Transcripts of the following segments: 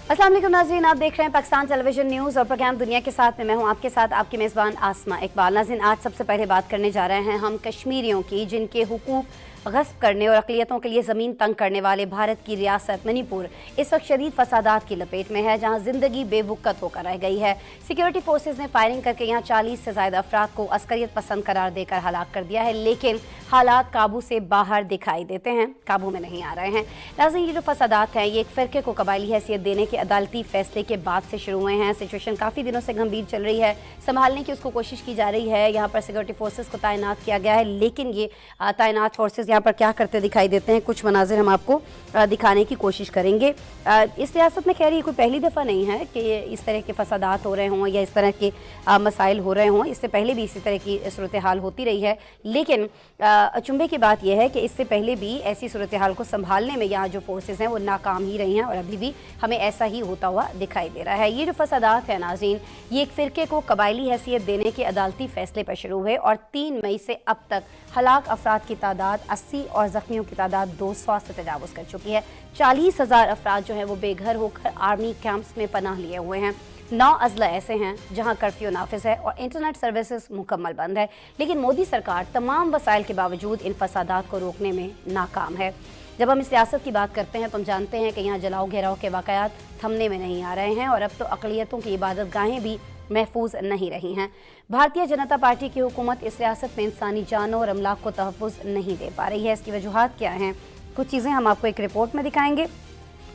अस्सलाम वालेकुम नाज़रीन, आप देख रहे हैं पाकिस्तान टेलीविजन न्यूज़ और प्रोग्राम दुनिया के साथ में मैं हूं आपके साथ आपकी मेज़बान आसमा इकबाल। नाज़रीन, आज सबसे पहले बात करने जा रहे हैं हम कश्मीरियों की, जिनके हुकूक गस्ब करने और अक़लियतों के लिए ज़मीन तंग करने वाले भारत की रियासत मणिपुर इस वक्त शदीद फसादात की लपेट में है, जहाँ ज़िंदगी बेवक़्त होकर रह गई है। सिक्योरिटी फोर्सेज ने फायरिंग करके यहाँ 40 से ज़्यादा अफराद को अस्करियत पसंद करार देकर हलाक कर दिया है, लेकिन हालात काबू से बाहर दिखाई देते हैं, काबू में नहीं आ रहे हैं। नाज़रीन, ये जो फसादात हैं ये एक फ़िरके को कबायली हैसियत देने के अदालती फैसले के बाद से शुरू हुए हैं। सिचुएशन काफ़ी दिनों से गंभीर चल रही है, संभालने की उसको कोशिश की जा रही है। यहाँ पर सिक्योरिटी फोर्सेज को तैनात किया गया है, लेकिन ये तैनात फोर्सेज यहाँ पर क्या करते दिखाई देते हैं, कुछ मनाजिर हम आपको दिखाने की कोशिश करेंगे। इस रियासत में खैर ये कोई पहली दफ़ा नहीं है कि इस तरह के फसादात हो रहे हों या इस तरह के मसाइल हो रहे हों। इससे पहले भी इसी तरह की सूरत हाल होती रही है, लेकिन अचंभे की बात यह है कि इससे पहले भी ऐसी सूरत हाल को संभालने में यहाँ जो फोर्सेज हैं वो नाकाम ही रही हैं और अभी भी हमें ऐसा ही होता हुआ दिखाई दे रहा है। ये जो फसादात है नाज़रीन, ये एक फ़िरके को कबायली हैसियत देने के अदालती फैसले पर शुरू हुए और 3 मई से अब तक हलाक अफराद की तादाद 80 और ज़ख्मियों की तादाद 200 से तजावुज़ कर चुकी है। 40,000 अफराद जो हैं वो बेघर होकर आर्मी कैंप्स में पनाह लिए हुए हैं। 9 अजला ऐसे हैं जहां कर्फ्यू नाफिज है और इंटरनेट सर्विसेज मुकम्मल बंद है, लेकिन मोदी सरकार तमाम वसाइल के बावजूद इन फसादात को रोकने में नाकाम है। जब हम इस सियासत की बात करते हैं तो हम जानते हैं कि यहाँ जलाओ घेराव के वाक़यात थमने में नहीं आ रहे हैं और अब तो अक़लियतों की इबादत गाहें भी महफूज नहीं रही हैं। भारतीय जनता पार्टी की हुकूमत इस रियासत में इंसानी जानों और अमलाक को तहफ़्फ़ुज़ नहीं दे पा रही है। इसकी वजूहात क्या हैं, कुछ चीज़ें हम आपको एक रिपोर्ट में दिखाएंगे,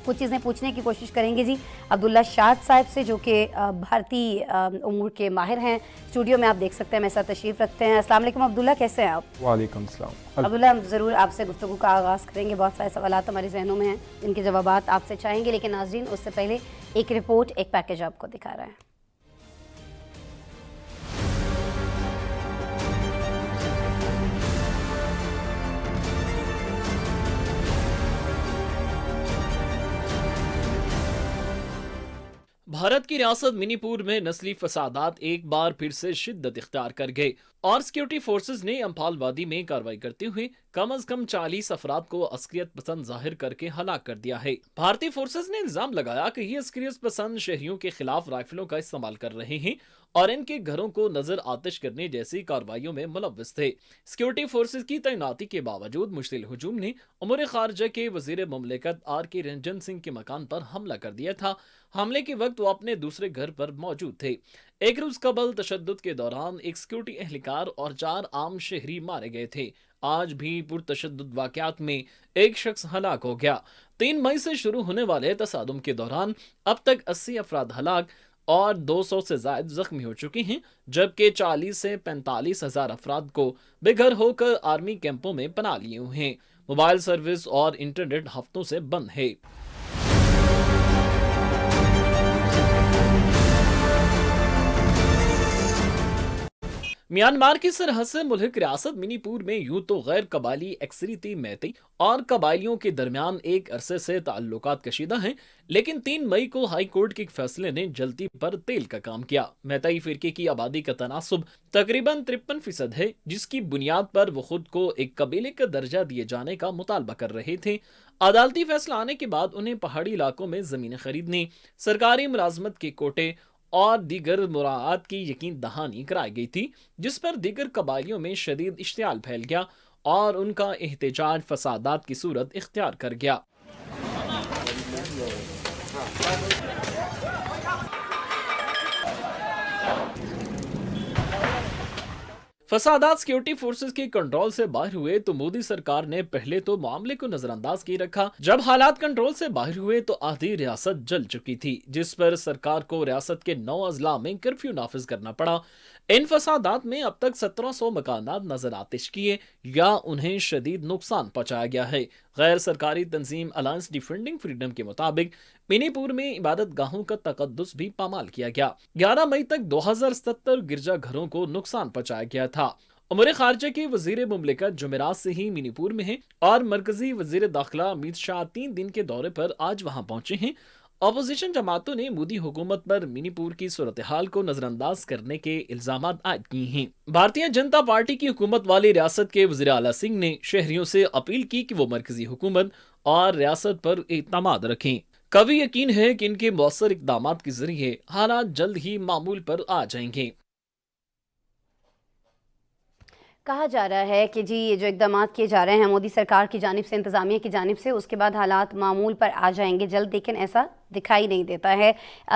कुछ चीज़ें पूछने की कोशिश करेंगे जी अब्दुल्ला शाद साहब से, जो कि भारतीय उमूर के माहिर हैं। स्टूडियो में आप देख सकते हैं मेरे साथ तशरीफ़ रखते हैं। अस्सलाम वालेकुम अब्दुल्ला, कैसे हैं आप? वालेकुम सलाम। अब्दुल्ला, हम ज़रूर आपसे गुफ्तगू का आगाज़ करेंगे। बहुत सारे सवालात हमारे जहनों में हैं जिनके जवाबात आपसे चाहेंगे, लेकिन नाज़रीन उससे पहले एक रिपोर्ट, एक पैकेज आपको दिखा रहे हैं। भारत की रियासत मणिपुर में नस्ली फसादात एक बार फिर से शिद्दत इख्तियार कर गए और सिक्योरिटी फोर्सेज ने अम्फाल वादी में कार्रवाई करते हुए कम से कम 40 अफराद को अस्करियत पसंद जाहिर करके हलाक कर दिया है। भारतीय फोर्सेज ने इल्जाम लगाया कि ये अस्करियत पसंद शहरियों के खिलाफ राइफलों का इस्तेमाल कर रहे हैं और इनके घरों को नजर आतिश करने जैसी कार्रवाइयों में मुलव्वस थे। सिक्योरिटी फोर्सेज की तैनाती के बावजूद मुश्तिल हुजूम ने उमूर खारजा के वजीर मुमलिकत RK रंजन सिंह के मकान पर हमला कर दिया था। हमले के वक्त वो अपने दूसरे घर पर मौजूद थे। एक रोज कबल तशद्दुद के दौरान एक सिक्योरिटी एहलकार और 4 आम शहरी मारे गए थे। आज भी पुरतशद्दुद वाक़यात में एक शख्स हलाक हो गया। 3 मई से शुरू होने वाले तसादुम के दौरान अब तक 80 अफराद हलाक और 200 से ज्यादा जख्मी हो चुके हैं, जबकि 40 से 45 हजार अफराद को बेघर होकर आर्मी कैंपों में पना लिए हुए हैं। मोबाइल सर्विस और इंटरनेट हफ्तों से बंद है। म्यांमार की सरहद से मुल्क रियासत मणिपुर में यूं तो गैर कबायली एक्सरीती मैती और कबायलियों के दरमियान एक अरसे से ताल्लुकात कशीदा हैं, लेकिन 3 मई को हाई कोर्ट के फैसले ने जल्दी पर तेल का काम किया। मैती फिरके की आबादी का तनासुब तकरीबन 53% है, जिसकी बुनियाद पर वो खुद को एक कबीले का दर्जा दिए जाने का मुतालबा कर रहे थे। अदालती फैसला आने के बाद उन्हें पहाड़ी इलाकों में जमीनें खरीदने, सरकारी मुलाजमत के कोटे और दीगर मुराआत की यकीन दहानी कराई गई थी, जिस पर दीगर कबाइलियों में शदीद इश्तियाल फैल गया और उनका एहतजाज फसादात की सूरत इख्तियार कर गया। फसादात सिक्योरिटी फोर्सेस के कंट्रोल से बाहर हुए तो मोदी सरकार ने पहले तो मामले को नजरअंदाज किए रखा। जब हालात कंट्रोल से बाहर हुए तो आधी रियासत जल चुकी थी, जिस पर सरकार को रियासत के 9 अजला में कर्फ्यू नाफिज करना पड़ा। इन फसादात में अब तक 1700 मकानात नजर आतिश किए या उन्हें शदीद नुकसान पहुंचाया गया है। गैर सरकारी तंजीम अलायंस डिफेंडिंग फ्रीडम के मुताबिक मणिपुर में इबादत गाहों का तकद्दुस भी पामाल किया गया। 11 मई तक 2077 गिरजा घरों को नुकसान पहुंचाया गया था। उमूर खारजा के वजीर मुमलिकत जुमेरात से ही मणिपुर में है और मरकजी वजीर दाखिला अमित शाह 3 दिन के दौरे पर आज वहां पहुंचे हैं। अपोजिशन जमातों ने मोदी हुकूमत पर मणिपुर की सूरत हाल को नजरअंदाज करने के इल्जाम आयद किए हैं। भारतीय जनता पार्टी की हुकूमत वाली रियासत के वज़ीर आला सिंह ने शहरियों से अपील की कि वो मरकजी हुकूमत और रियासत पर एतमाद रखें। कभी यकीन है कि इनके मौसर इकदामात के जरिए हालात जल्द ही मामूल पर आ जाएंगे। कहा जा रहा है कि जी ये जो इकदाम किए जा रहे हैं मोदी सरकार की जानिब से, इंतज़ामिया की जानिब से, उसके बाद हालात मामूल पर आ जाएंगे जल्द, लेकिन ऐसा दिखाई नहीं देता है।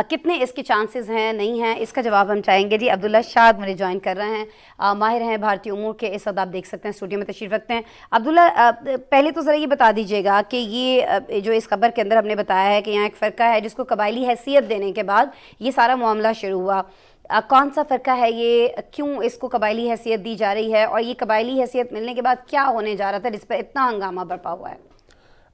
कितने इसके चांसेस हैं, नहीं हैं, इसका जवाब हम चाहेंगे। जी अब्दुल्ला शाद मुझे ज्वाइन कर रहे हैं, माहिर हैं भारतीय उमूर के, इस वक्त आप देख सकते हैं स्टूडियो में तशरीफ़ रखते हैं। अब्दुल्ला, पहले तो ज़रा ये बता दीजिएगा कि ये जो इस खबर के अंदर हमने बताया है कि यहाँ एक फ़िरका है जिसको कबायली हैसियत देने के बाद ये सारा मामला शुरू हुआ, कौन सा फ़िरका है ये, क्यों इसको कबायली हैसियत दी जा रही है, और ये कबायली हैसियत मिलने के बाद क्या होने जा रहा था जिस पर इतना हंगामा बरपा हुआ है?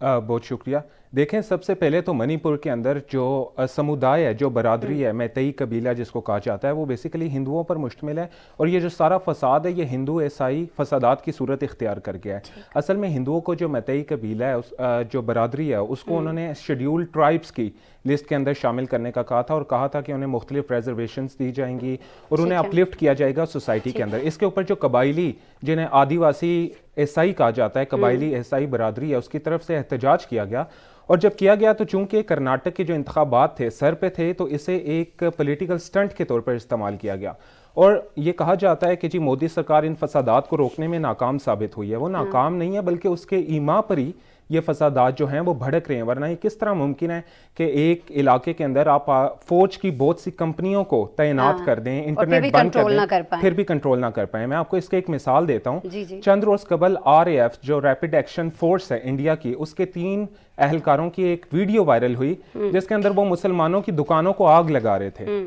बहुत शुक्रिया। देखें, सबसे पहले तो मणिपुर के अंदर जो समुदाय है, जो बरादरी है, मैतेई कबीला जिसको कहा जाता है, वो बेसिकली हिंदुओं पर मुश्तमिल है, और ये जो सारा फसाद है ये हिंदू ईसाई फसादात की सूरत इख्तियार कर गया है। असल में हिंदुओं को जो मैतेई कबीला है, जो बरादरी है, उसको उन्होंने शेड्यूल्ड ट्राइब्स की लिस्ट के अंदर शामिल करने का कहा था, और कहा था कि उन्हें मुख्तलिफ रिजर्वेशंस दी जाएंगी और उन्हें अपलिफ्ट किया जाएगा सोसाइटी के अंदर। इसके ऊपर जो कबायली, जिन्हें आदिवासी ईसाई कहा जाता है, कबायली ईसाई बरादरी है, उसकी तरफ से एहतजाज किया गया। और जब किया गया तो चूंकि कर्नाटक के जो इंतखाबात थे सर पे थे, तो इसे एक पॉलिटिकल स्टंट के तौर पर इस्तेमाल किया गया, और ये कहा जाता है कि जी मोदी सरकार इन फसादात को रोकने में नाकाम साबित हुई है। वो नाकाम नहीं है, बल्कि उसके ईमा पर ही ये फसादात जो हैं वो भड़क रहे हैं। वरना ये किस तरह मुमकिन है कि एक इलाके के अंदर आप फौज की बहुत सी कंपनियों को तैनात कर दें, इंटरनेट बंद कर दें, फिर भी कंट्रोल ना कर पाए। मैं आपको इसके एक मिसाल देता हूँ। चंद रोज कबल RAF जो रैपिड एक्शन फोर्स है इंडिया की, उसके 3 अहलकारों की एक वीडियो वायरल हुई जिसके अंदर वो मुसलमानों की दुकानों को आग लगा रहे थे।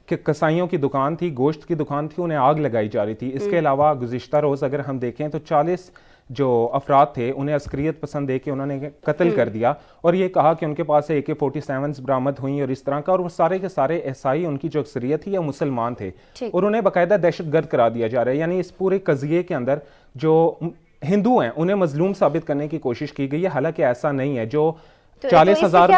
कि कसाईयों की दुकान थी, गोश्त की दुकान थी, उन्हें आग लगाई जा रही थी। इसके अलावा गुज़िश्ता रोज अगर हम देखें तो 40 जो अफराद थे उन्हें अस्करियत पसंद दे के उन्होंने कत्ल कर दिया, और ये कहा कि उनके पास AK-47 बरामद हुई और इस तरह का, और वो सारे के सारे ईसाई, उनकी जो अक्सरियत थी या मुसलमान थे, और उन्हें बाकायदा दहशतगर्द करार दिया जा रहा है। यानी इस पूरे कज़िये के अंदर जो हिंदू हैं उन्हें मजलूम साबित करने की कोशिश की गई है, हालांकि ऐसा नहीं है। जो 40,000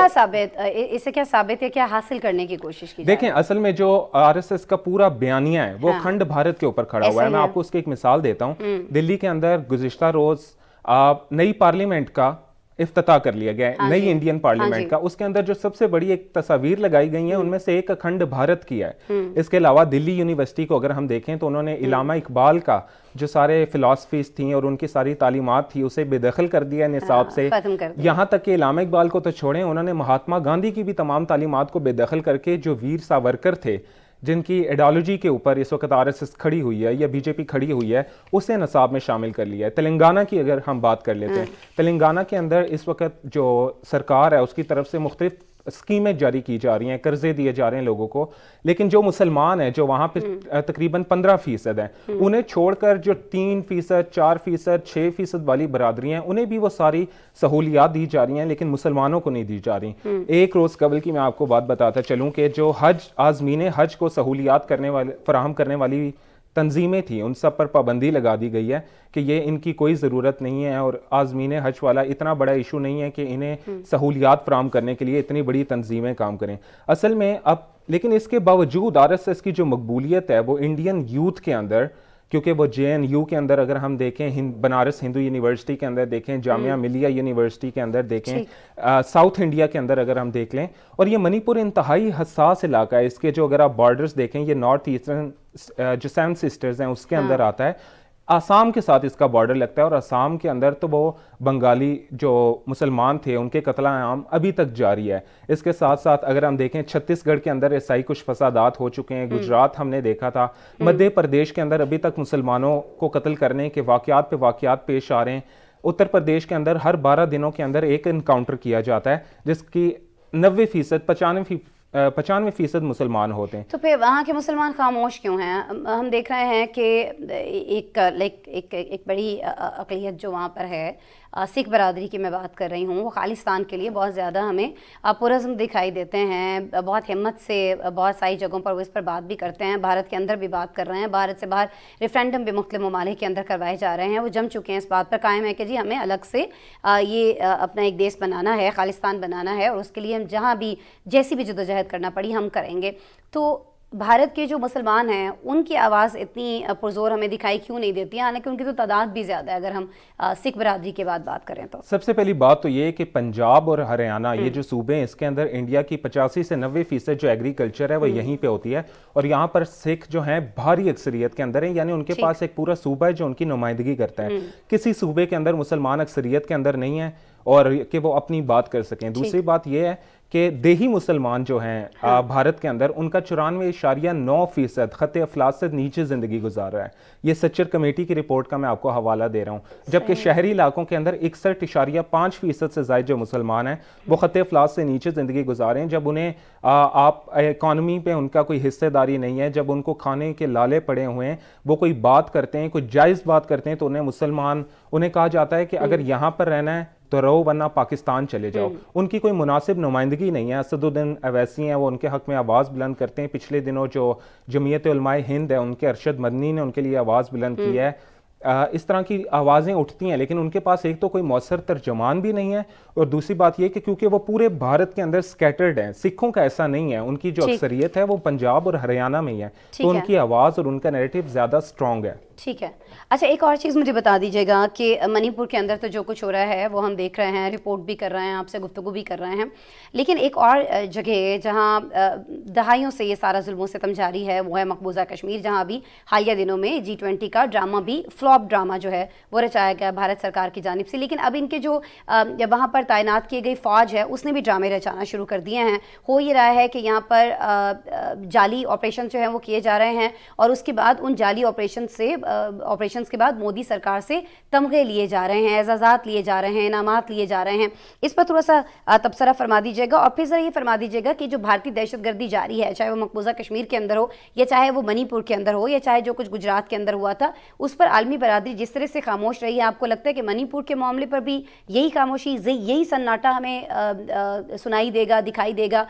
इससे क्या साबित है, क्या हासिल करने की कोशिश की? देखें, असल में जो RSS का पूरा बयानिया है वो अखंड भारत के ऊपर खड़ा हुआ है। मैं आपको उसकी एक मिसाल देता हूँ। दिल्ली के अंदर गुज़िश्ता रोज नई पार्लियामेंट का इफ्तिताह कर लिया गया है, नई इंडियन पार्लियामेंट का। उसके अंदर जो सबसे बड़ी एक तस्वीर लगाई गई है उनमें से एक अखंड भारत की है। इसके अलावा दिल्ली यूनिवर्सिटी को अगर हम देखें तो उन्होंने इलामा इकबाल का जो सारे फिलॉसफीज थी और उनकी सारी तालीमात थी उसे बेदखल कर दिया निसाब से। यहाँ तक कि इलामा इकबाल को तो छोड़ें, उन्होंने महात्मा गांधी की भी तमाम तालीमात को बेदखल करके जो वीर सावरकर थे, जिनकी आइडियोलॉजी के ऊपर इस वक्त RSS खड़ी हुई है या BJP खड़ी हुई है, उसे नसाब में शामिल कर लिया है। तेलंगाना की अगर हम बात कर लेते हैं, तेलंगाना के अंदर इस वक्त जो सरकार है उसकी तरफ से मुख्तलिफ स्कीमें जारी की जा रही हैं, कर्जे दिए जा रहे हैं लोगों को, लेकिन जो मुसलमान हैं जो वहाँ पे तकरीबन 15% हैं, उन्हें छोड़कर जो 3%, 4%, 6% वाली बरादरी हैं उन्हें भी वो सारी सहूलियात दी जा रही हैं, लेकिन मुसलमानों को नहीं दी जा रही। एक रोज़ कबल की मैं आपको बात बताता चलूँ कि जो आज़मीन हज को सहूलियात करने वाले, फराहम करने वाली तंजीमें थी, उन सब पर पाबंदी लगा दी गई है कि ये इनकी कोई ज़रूरत नहीं है, और आज़मीन हज वाला इतना बड़ा इशू नहीं है कि इन्हें सहूलियात फराहम करने के लिए इतनी बड़ी तंजीमें काम करें। असल में अब लेकिन इसके बावजूद RSS की जो मकबूलियत है वो इंडियन यूथ के अंदर, क्योंकि वो JNU के अंदर अगर हम देखें, बनारस हिंदू यूनिवर्सिटी के अंदर देखें, जामिया मिलिया यूनिवर्सिटी के अंदर देखें, साउथ इंडिया के अंदर अगर हम देख लें, और ये मणिपुर इंतहाई हसास इलाका है। इसके जो अगर आप बॉर्डर्स देखें, ये नॉर्थ ईस्टर्न जो 7 सिस्टर्स हैं उसके अंदर आता है, आसाम के साथ इसका बॉर्डर लगता है, और आसाम के अंदर तो वो बंगाली जो मुसलमान थे उनके कत्ल आम अभी तक जारी है। इसके साथ साथ अगर हम देखें छत्तीसगढ़ के अंदर ऐसा ही कुछ फसादात हो चुके हैं, गुजरात हमने देखा था, मध्य प्रदेश के अंदर अभी तक मुसलमानों को कत्ल करने के वाकयात पे वाकयात पेश आ रहे हैं। उत्तर प्रदेश के अंदर हर 12 दिनों के अंदर एक इनकाउंटर किया जाता है जिसकी 90%, 95% मुसलमान होते हैं। तो फिर वहाँ के मुसलमान खामोश क्यों हैं? हम देख रहे हैं कि एक बड़ी अक़लियत जो वहाँ पर है, सिख बरादरी की मैं बात कर रही हूँ, वो खालिस्तान के लिए बहुत ज़्यादा हमें पुरज़्म दिखाई देते हैं, बहुत हिम्मत से बहुत सारी जगहों पर वो इस पर बात भी करते हैं, भारत के अंदर भी बात कर रहे हैं, भारत से बाहर रेफरेंडम भी मुख्तलिफ ममालिक के अंदर करवाए जा रहे हैं। वो जम चुके हैं, इस बात पर कायम है कि जी हमें अलग से ये अपना एक देश बनाना है, खालिस्तान बनाना है, और उसके लिए हम जहाँ भी जैसी भी जदोजहद करना पड़ी हम करेंगे। तो بھارت کے جو مسلمان ہیں ان کی آواز اتنی پرزور ہمیں دکھائی کیوں نہیں دیتی ہے، حالانکہ ان کی تو تعداد بھی زیادہ ہے اگر ہم سکھ برادری کے بات کریں تو؟ سب سے پہلی بات تو یہ کہ پنجاب اور ہریانہ یہ جو صوبے ہیں اس کے اندر انڈیا کی 85 سے 90% جو ایگریکلچر ہے وہ یہیں پہ ہوتی ہے، اور یہاں پر سکھ جو ہیں بھاری اکثریت کے اندر ہیں، یعنی ان کے پاس ایک پورا صوبہ ہے جو ان کی نمائندگی کرتا ہے. کسی صوبے کے اندر مسلمان اکثریت کے اندر نہیں ہے اور کہ وہ اپنی بات کر سکیں. دوسری بات یہ ہے کہ دیہی مسلمان جو ہیں بھارت کے اندر ان کا 94.9% خط افلاس سے نیچے زندگی گزار رہا ہے. یہ سچر کمیٹی کی رپورٹ کا میں آپ کو حوالہ دے رہا ہوں. جبکہ شہری علاقوں کے اندر 61.5% سے زائد جو مسلمان ہیں وہ خط افلاس سے نیچے زندگی گزار رہے ہیں. جب انہیں آپ اکانومی پہ ان کا کوئی حصہ داری نہیں ہے، جب ان کو کھانے کے لالے پڑے ہوئے ہیں، وہ کوئی بات کرتے ہیں، کوئی جائز بات کرتے ہیں تو انہیں کہا جاتا ہے کہ اگر یہاں پر رہنا ہے تو رہو ورنہ پاکستان چلے جاؤ. ان کی کوئی مناسب نمائندگی نہیں ہے. اسد الدین اویسی ہیں، وہ ان کے حق میں آواز بلند کرتے ہیں. پچھلے دنوں جو جمعیت علماء ہند ہے ان کے ارشد مدنی نے ان کے لیے آواز بلند کی ہے. اس طرح کی آوازیں اٹھتی ہیں لیکن ان کے پاس ایک تو کوئی مؤثر ترجمان بھی نہیں ہے، اور دوسری بات یہ کہ کیونکہ وہ پورے بھارت کے اندر سکیٹرڈ ہیں. سکھوں کا ایسا نہیں ہے، ان کی جو اکثریت ہے وہ پنجاب اور ہریانہ میں ہی ہے، تو ان کی آواز اور ان کا نیریٹو زیادہ سٹرونگ ہے. ٹھیک ہے. اچھا ایک اور چیز مجھے بتا دیجیے گا کہ منی پور کے اندر تو جو کچھ ہو رہا ہے وہ ہم دیکھ رہے ہیں، رپورٹ بھی کر رہے ہیں، آپ سے گفتگو بھی کر رہے ہیں، لیکن ایک اور جگہ جہاں دہائیوں سے یہ سارا ظلم و ستم جاری ہے وہ ہے مقبوضہ کشمیر، جہاں ابھی حالیہ دنوں میں G20 کا ڈرامہ بھی فلاپ ڈرامہ جو ہے وہ رچایا گیا بھارت سرکار کی جانب سے. لیکن اب ان کے جو وہاں پر تعینات کیے گئی فوج ہے اس نے بھی ڈرامے رچانا شروع کر دیے ہیں. ہو یہ رہا ہے کہ یہاں پر جعلی آپریشن جو ہیں وہ کیے جا رہے ہیں، اور اس کے بعد ان جعلی آپریشن کے بعد مودی سرکار سے تمغے لیے جا رہے ہیں، اعزازات لیے جا رہے ہیں، انعامات لیے جا رہے ہیں. اس پر تھوڑا سا تبصرہ فرما دیجیے گا، اور پھر ذرا یہ فرما دیجیے گا کہ جو بھارتی دہشت گردی جاری ہے، چاہے وہ مقبوضہ کشمیر کے اندر ہو یا چاہے وہ منی پور کے اندر ہو یا چاہے جو کچھ گجرات کے اندر ہوا تھا، اس پر عالمی برادری جس طرح سے خاموش رہی ہے، آپ کو لگتا ہے کہ منی پور کے معاملے پر بھی یہی خاموشی، یہی سناٹا ہمیں سنائی دے گا، دکھائی دے گا؟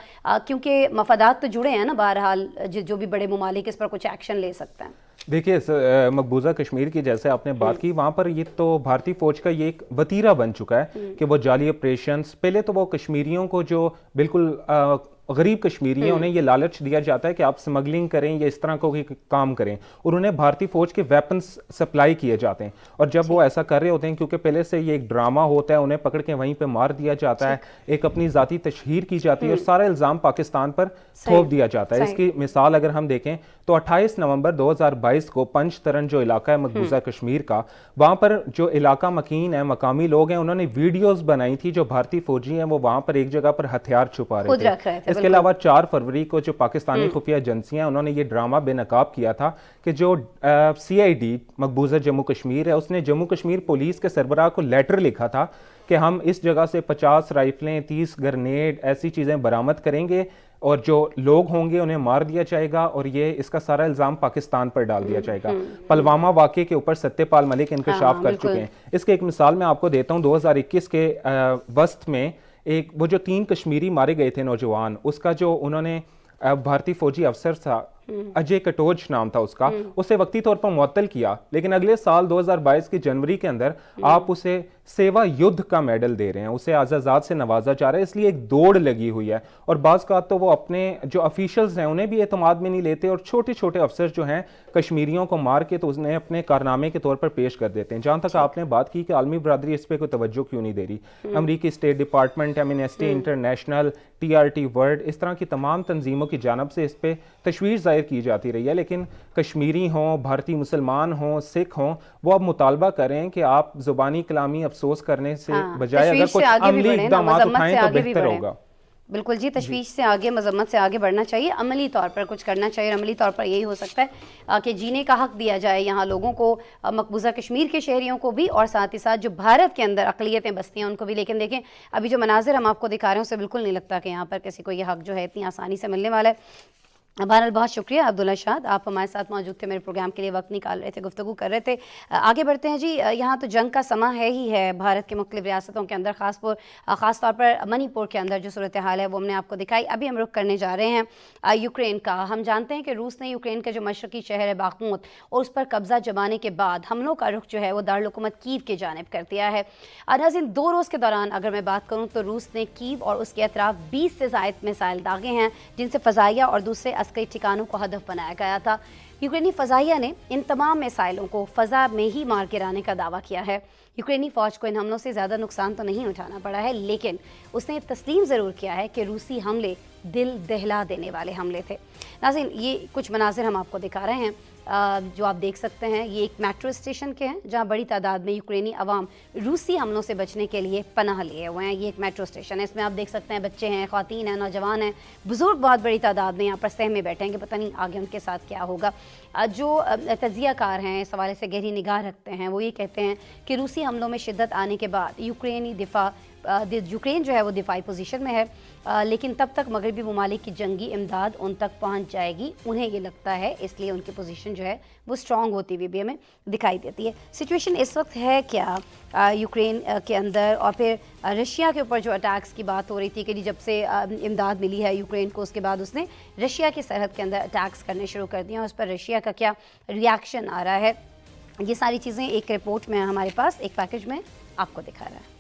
کیونکہ مفادات تو جڑے ہیں نا بہرحال، جو بھی بڑے ممالک اس پر کچھ ایکشن لے سکتے ہیں. دیکھیے مقبوضہ کشمیر کی جیسے آپ نے بات کی، وہاں پر یہ تو بھارتی فوج کا یہ ایک وتیرہ بن چکا ہے کہ وہ جعلی آپریشنز، پہلے تو وہ کشمیریوں کو جو بالکل غریب کشمیری ہیں انہیں یہ لالچ دیا جاتا ہے کہ آپ سمگلنگ کریں یا اس طرح کوئی کام کریں، اور انہیں بھارتی فوج کے ویپنز سپلائی کیے جاتے ہیں. اور جب وہ ایسا کر رہے ہوتے ہیں، کیونکہ پہلے سے یہ ایک ڈرامہ ہوتا ہے، انہیں پکڑ کے وہیں پہ مار دیا جاتا ہے، ایک اپنی ذاتی تشہیر کی جاتی ہے اور سارا الزام پاکستان پر تھوپ دیا جاتا ہے. اس کی مثال اگر ہم دیکھیں تو 28 نومبر 2022 کو پنج ترن جو علاقہ ہے مقبوضہ کشمیر کا، وہاں پر جو علاقہ مکین ہیں، مقامی لوگ ہیں، انہوں نے ویڈیوز بنائی تھی جو بھارتی فوجی ہیں وہ وہاں پر ایک جگہ پر ہتھیار چھپا رہے تھے. اس کے علاوہ 4 فروری کو جو پاکستانی خفیہ ایجنسیاں انہوں نے یہ ڈرامہ بے نقاب کیا تھا کہ جو CID مقبوضہ جموں کشمیر ہے اس نے جموں کشمیر پولیس کے سربراہ کو لیٹر لکھا تھا کہ ہم اس جگہ سے 50 رائفلیں، 30 گرنیڈ ایسی چیزیں برآمد کریں گے اور جو لوگ ہوں گے انہیں مار دیا جائے گا، اور یہ اس کا سارا الزام پاکستان پر ڈال دیا جائے گا. پلوامہ واقعے کے اوپر ستیہ پال ملک انکشاف کر چکے ہیں. اس کے ایک مثال میں آپ کو دیتا ہوں. 2021 کے وسط میں وہ جو 3 کشمیری مارے گئے تھے نوجوان، اس کا جو انہوں نے بھارتی فوجی افسر تھا اجے کٹوچ نام تھا اس کا، اسے وقتی طور پر معطل کیا، لیکن اگلے سال 2022 کی جنوری کے اندر آپ اسے سیوا یدھ کا میڈل دے رہے ہیں، اسے اعزازات سے نوازا جا رہا ہے. اس لیے ایک دوڑ لگی ہوئی ہے، اور بعض کا تو وہ اپنے جو افیشلز ہیں انہیں بھی اعتماد میں نہیں لیتے، اور چھوٹے چھوٹے افسر جو ہیں کشمیریوں کو مار کے تو انہیں اپنے کارنامے کے طور پر پیش کر دیتے ہیں. جہاں تک آپ نے بات کی کہ عالمی برادری اس پہ کوئی توجہ کیوں نہیں دے رہی، امریکی state department, amnesty international, TRT world, اس طرح کی تمام تنظیموں کی جانب سے اس پہ تشویش ظاہر کی جاتی رہی ہے، لیکن کشمیری ہوں، بھارتی مسلمان ہوں، سکھ ہوں، وہ اب مطالبہ کریں کہ آپ زبانی کلامی افسوس کرنے سے بجائے اگر کچھ عملی اقدامات اٹھائیں تو بہتر ہوگا. بالکل جی، تشویش سے آگے، مذمت سے آگے بڑھنا چاہیے، عملی طور پر کچھ کرنا چاہیے، اور عملی طور پر یہی ہو سکتا ہے کہ جینے کا حق دیا جائے یہاں لوگوں کو، مقبوضہ کشمیر کے شہریوں کو بھی، اور ساتھ ہی ساتھ جو بھارت کے اندر اقلیتیں بستی ہیں ان کو بھی. لیکن دیکھیں ابھی جو مناظر ہم آپ کو دکھا رہے ہیں اسے بالکل نہیں لگتا کہ یہاں پر کسی کو یہ حق جو ہے اتنی آسانی سے ملنے والا ہے. بہرحال بہت شکریہ عبداللہ شاد، آپ ہمارے ساتھ موجود تھے، میرے پروگرام کے لیے وقت نکال رہے تھے، گفتگو کر رہے تھے. آگے بڑھتے ہیں جی. یہاں تو جنگ کا سماں ہے ہی ہے بھارت کے مختلف ریاستوں کے اندر، خاص طور پر منی پور کے اندر جو صورتحال ہے وہ ہم نے آپ کو دکھائی. ابھی ہم رخ کرنے جا رہے ہیں یوکرین کا. ہم جانتے ہیں کہ روس نے یوکرین کے جو مشرقی شہر ہے باخموت اور اس پر قبضہ جمانے کے بعد حملوں کا رخ جو ہے وہ دارالحکومت کیو کی جانب کر دیا ہے. ناظرین 2 روز کے دوران اگر میں بات کروں تو روس نے کیو اور اس کے اطراف 20 سے زائد میزائل داغے ہیں، جن سے فضائیہ اور دوسرے अस्करी ठिकानों को हदफ बनाया गया था। यूक्रेनी फ़ज़ाइया ने इन तमाम मिसाइलों को फ़ज़ा में ही मार गिराने का दावा किया है। यूक्रेनी फ़ौज को इन हमलों से ज़्यादा नुकसान तो नहीं उठाना पड़ा है, लेकिन उसने तस्लीम ज़रूर किया है कि रूसी हमले दिल दहला देने वाले हमले थे। नाज़रीन, ये कुछ मनाज़िर हम आपको दिखा रहे हैं जो आप देख सकते हैं। ये एक मेट्रो स्टेशन के हैं जहां बड़ी तादाद में यूक्रेनी अवाम रूसी हमलों से बचने के लिए पनाह लिए हुए हैं। ये एक मेट्रो स्टेशन है, इसमें आप देख सकते हैं बच्चे हैं, ख़वातीन हैं, नौजवान हैं, बुज़ुर्ग बहुत बड़ी तादाद में यहाँ पर सहम में बैठे हैं कि पता नहीं आगे उनके साथ क्या होगा। जो तजियाकार हैं, इस हवाले से गहरी निगाह रखते हैं, वो ये कहते हैं कि रूसी हमलों में शिद्दत आने के बाद यूक्रेन जो है वो दिफाई पोजीशन में है, लेकिन तब तक मगरबी ममालिक की जंगी इमदाद उन तक पहुंच जाएगी, उन्हें ये लगता है, इसलिए उनकी पोजीशन जो है वो स्ट्रॉन्ग होती हुई भी हमें दिखाई देती है। सिचुएशन इस वक्त है क्या यूक्रेन के अंदर, और फिर रशिया के ऊपर जो अटैक्स की बात हो रही थी कि जब से इमदाद मिली है यूक्रेन को, उसके बाद उसने रशिया की सरहद के अंदर अटैक्स करने शुरू कर दिए, उस पर रशिया का क्या रिएक्शन आ रहा है, ये सारी चीज़ें एक रिपोर्ट में हमारे पास, एक पैकेज में आपको दिखा रहा है।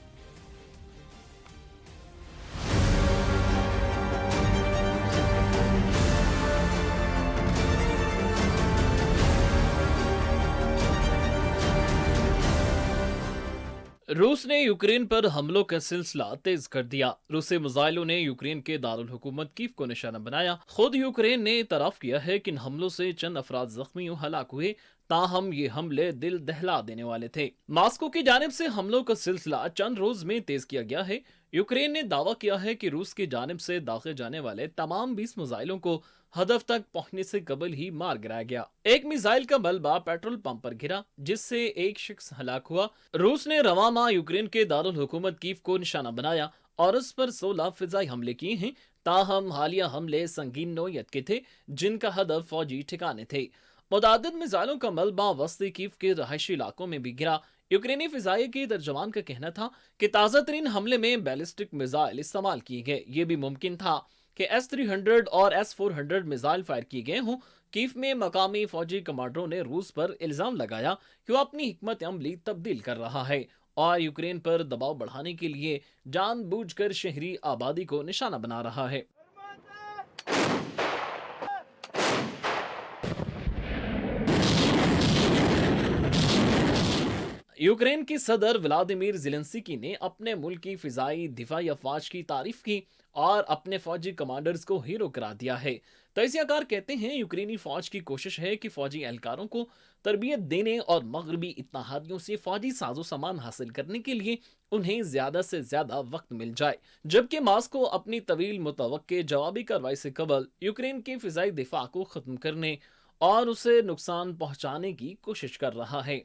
रूस ने यूक्रेन पर हमलों का सिलसिला तेज कर दिया। रूसी मिसाइलों ने यूक्रेन के दारुल हुकूमत कीव को निशाना बनाया। खुद यूक्रेन ने इतराफ किया है कि इन हमलों से चंद अफराद जख्मी और हलाक हुए, ताहम ये हमले दिल दहला देने वाले थे। मॉस्को की जानिब से हमलों का सिलसिला चंद रोज में तेज किया गया है। यूक्रेन ने दावा किया है कि रूस की जानिब से दागे जाने वाले तमाम 20 मिसाइलों को हदफ तक पहुंचने से कबल ही मार गिराया गया। एक मिसाइल का मलबा पेट्रोल पंप पर गिरा, जिससे एक शख्स हलाक हुआ। रूस ने रवा माह यूक्रेन के दारुल हुकूमत कीव को निशाना बनाया और उस पर 16 फिजाई हमले किए हैं। ताहम हालिया हमले संगीन नौयत के थे, जिनका हदफ फौजी ठिकाने थे। मुतादिद मिसाइलों का मलबा वस्ती कीव के रहायशी इलाकों में भी गिरा। यूक्रेनी फिजाई के तर्जमान का कहना था कि ताज़ा तरीन हमले में बैलिस्टिक मिसाइल इस्तेमाल किए गए। ये भी मुमकिन था कि S-300 और S-400 मिसाइल फायर किए गए हों। कीव में मकामी फौजी कमांडरों ने रूस पर इल्जाम लगाया कि वो अपनी हिकमत अमली तब्दील कर रहा है और यूक्रेन पर दबाव बढ़ाने के लिए जानबूझकर शहरी आबादी को निशाना बना रहा है। यूक्रेन की सदर व्लादिमीर ज़ेलेंस्की ने अपने मुल्क की फिजाई दिफाई अफवाज की तारीफ की और अपने फौजी कमांडर्स को हीरो करार दिया है। तजियाकार कहते हैं यूक्रेनी फौज की कोशिश है कि फौजी एहलकारों को तरबियत देने और मगरबी इत्तेहादियों से फौजी साजो सामान हासिल करने के लिए उन्हें ज्यादा से ज्यादा वक्त मिल जाए, जबकि मॉस्को अपनी तवील मुतवक्के जवाबी कार्रवाई से कबल यूक्रेन के फिजाई दिफा को खत्म करने और उसे नुकसान पहुंचाने की कोशिश कर रहा है।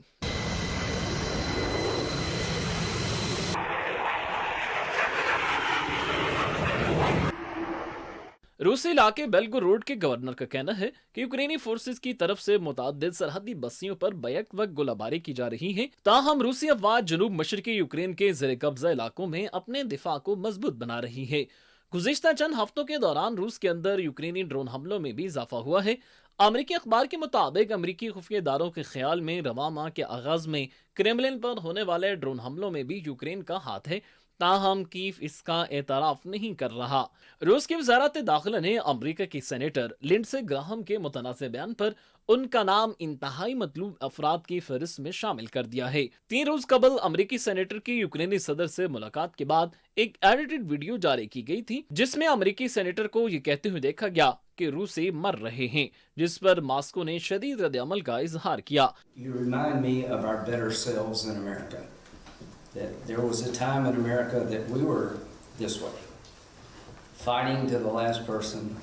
रूसी इलाके बेलगोरोड के गवर्नर का कहना है कि यूक्रेनी फोर्सेस की तरफ से मुतादिद सरहदी बस्तियों पर बैक वक्त गोलाबारी की जा रही है। ताहम रूसी अफवाज जनूब मशरकी यूक्रेन के ज़ेर कब्जा इलाकों में अपने दिफा को मजबूत बना रही है। गुज़िश्ता चंद हफ्तों के दौरान रूस के अंदर यूक्रेनी ड्रोन हमलों में भी इजाफा हुआ है। अमरीकी अखबार के मुताबिक अमरीकी खुफिया इदारों के ख्याल में रवा माह के आगाज में क्रेमलिन पर होने वाले ड्रोन हमलों में भी यूक्रेन का हाथ है, ताहम कीव इसका एतराफ नहीं कर रहा। रूस की वज़ारत दाखिला ने अमरीका की सेनेटर लिंडसे ग्राहम के मुतनाज़ बयान पर उनका नाम इंतहाई मतलूब अफराद की फहरिस्त में शामिल कर दिया है। 3 रोज कबल अमरीकी सेनेटर की यूक्रेनी सदर से मुलाकात के बाद एक एडिटेड वीडियो जारी की गई थी, जिसमें अमरीकी सेनेटर को ये कहते हुए देखा गया कि रूसी मर रहे हैं, जिस पर मॉस्को ने शदीद रद्द-ए-अमल का इजहार किया। That there was a time in America that we were this way, fighting to the last person.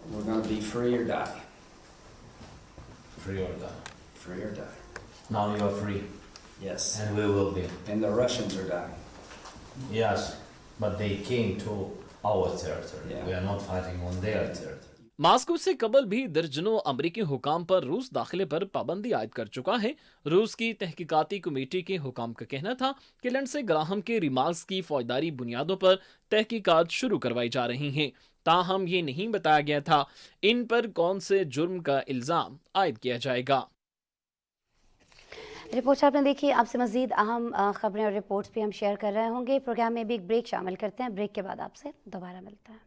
We're going to be free or die. Free or die. Free or die. Now you are free. Yes. And we will be. And the Russians are dying. Yes, but they came to our territory. Yeah. We are not fighting on their territory. Moscow से कबल भी दर्जनों अमरीकी हुकाम पर रूस दाखिले पर पाबंदी आयद कर चुका है। रूस की तहकीकाती कमेटी के हुकाम का कहना था कि लिंडसे ग्राहम के रिमार्क्स की फौजदारी बुनियादों पर तहकीकात शुरू करवाई जा रही हैं। ताहम ये नहीं बताया गया था इन पर कौन से जुर्म का इल्जाम आयद किया जाएगा। रिपोर्ट आपने देखी। आपसे मजीद अहम खबरें और रिपोर्ट्स भी हम शेयर कर रहे होंगे। प्रोग्राम में भी एक ब्रेक शामिल करते हैं। ब्रेक के बाद आपसे दोबारा मिलता है।